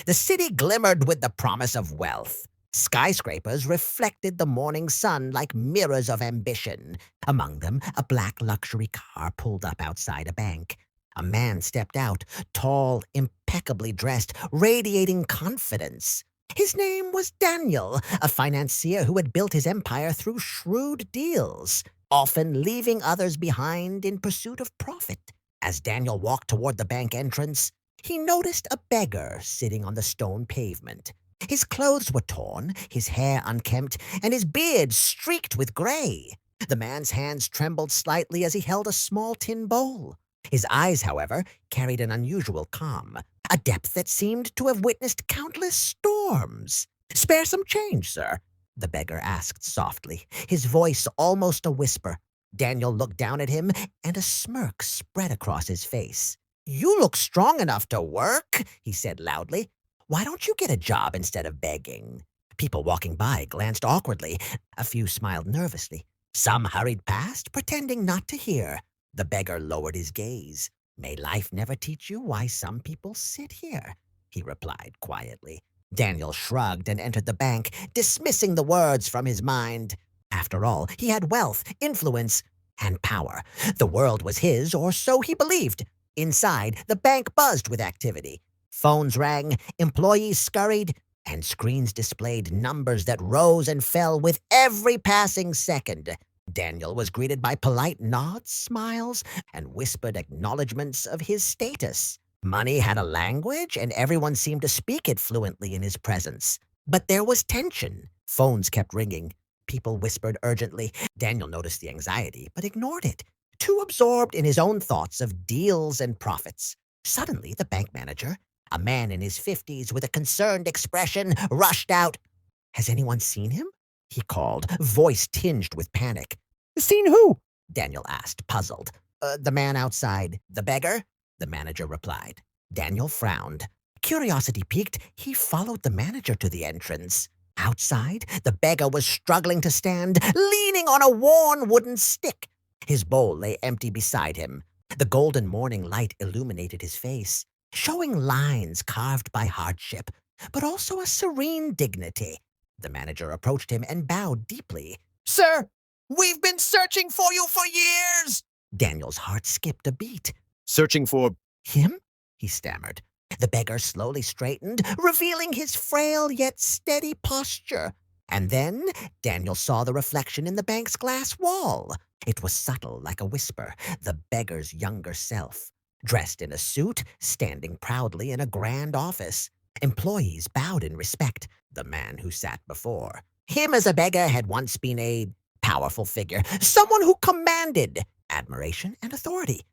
The city glimmered with the promise of wealth. Skyscrapers reflected the morning sun like mirrors of ambition. Among them, a black luxury car pulled up outside a bank. A man stepped out, tall, impeccably dressed, radiating confidence. His name was Daniel, a financier who had built his empire through shrewd deals, often leaving others behind in pursuit of profit. As Daniel walked toward the bank entrance, he noticed a beggar sitting on the stone pavement. His clothes were torn, his hair unkempt, and his beard streaked with gray. The man's hands trembled slightly as he held a small tin bowl. His eyes, however, carried an unusual calm, a depth that seemed to have witnessed countless storms. "Spare some change, sir," the beggar asked softly, his voice almost a whisper. Daniel looked down at him, and a smirk spread across his face. "You look strong enough to work," he said loudly. "Why don't you get a job instead of begging?" People walking by glanced awkwardly. A few smiled nervously. Some hurried past, pretending not to hear. The beggar lowered his gaze. "May life never teach you why some people sit here," he replied quietly. Daniel shrugged and entered the bank, dismissing the words from his mind. After all, he had wealth, influence, and power. The world was his, or so he believed. Inside, the bank buzzed with activity. Phones rang, employees scurried, and screens displayed numbers that rose and fell with every passing second. Daniel was greeted by polite nods, smiles, and whispered acknowledgments of his status. Money had a language, and everyone seemed to speak it fluently in his presence. But there was tension. Phones kept ringing. People whispered urgently. Daniel noticed the anxiety, but ignored it, too absorbed in his own thoughts of deals and profits. Suddenly, the bank manager, a man in his 50s with a concerned expression, rushed out. "Has anyone seen him?" he called, voice tinged with panic. "Seen who?" Daniel asked, puzzled. The man outside. The beggar?" the manager replied. Daniel frowned. Curiosity piqued, he followed the manager to the entrance. Outside, the beggar was struggling to stand, leaning on a worn wooden stick. His bowl lay empty beside him. The golden morning light illuminated his face, showing lines carved by hardship, but also a serene dignity. The manager approached him and bowed deeply. "Sir, we've been searching for you for years!" Daniel's heart skipped a beat. Searching for... "Him?" he stammered. The beggar slowly straightened, revealing his frail yet steady posture. And then Daniel saw the reflection in the bank's glass wall. It was subtle, like a whisper, the beggar's younger self. Dressed in a suit, standing proudly in a grand office. Employees bowed in respect. The man who sat before him as a beggar had once been a powerful figure, someone who commanded admiration and authority.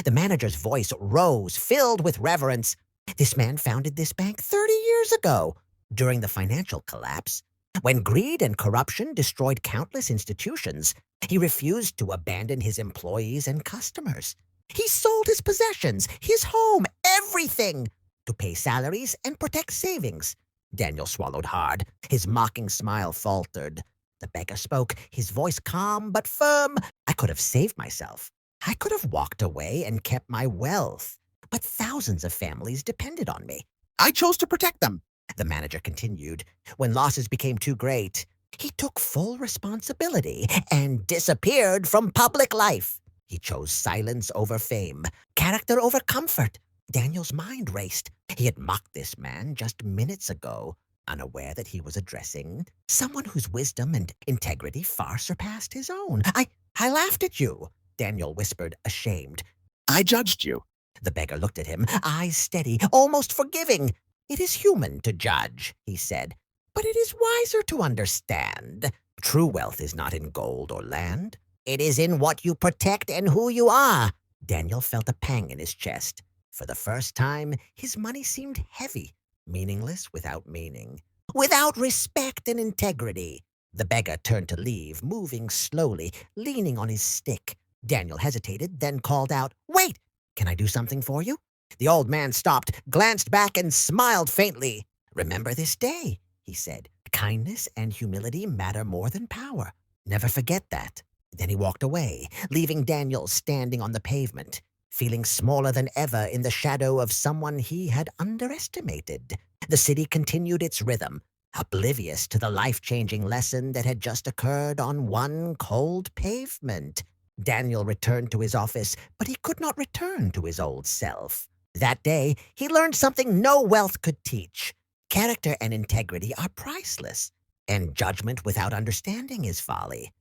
The manager's voice rose, filled with reverence. This man founded this bank 30 years ago, during the financial collapse. When greed and corruption destroyed countless institutions, he refused to abandon his employees and customers. He sold his possessions, his home, everything, to pay salaries and protect savings. Daniel swallowed hard. His mocking smile faltered. The beggar spoke, his voice calm but firm. "I could have saved myself. I could have walked away and kept my wealth. But thousands of families depended on me. I chose to protect them," the manager continued. "When losses became too great, he took full responsibility and disappeared from public life. He chose silence over fame, character over comfort." Daniel's mind raced. He had mocked this man just minutes ago, unaware that he was addressing someone whose wisdom and integrity far surpassed his own. I laughed at you," Daniel whispered, ashamed. I judged you. The beggar looked at him, eyes steady, almost forgiving. "It is human to judge," he said, "but it is wiser to understand. True wealth is not in gold or land. It is in what you protect and who you are." Daniel felt a pang in his chest. For the first time, his money seemed heavy, meaningless without meaning, without respect and integrity. The beggar turned to leave, moving slowly, leaning on his stick. Daniel hesitated, then called out, "Wait! Can I do something for you?" The old man stopped, glanced back, and smiled faintly. "Remember this day," he said. "Kindness and humility matter more than power. Never forget that." Then he walked away, leaving Daniel standing on the pavement. feeling smaller than ever in the shadow of someone he had underestimated. The city continued its rhythm, oblivious to the life-changing lesson that had just occurred on one cold pavement. Daniel returned to his office, but he could not return to his old self. That day, he learned something no wealth could teach. Character and integrity are priceless, and judgment without understanding is folly.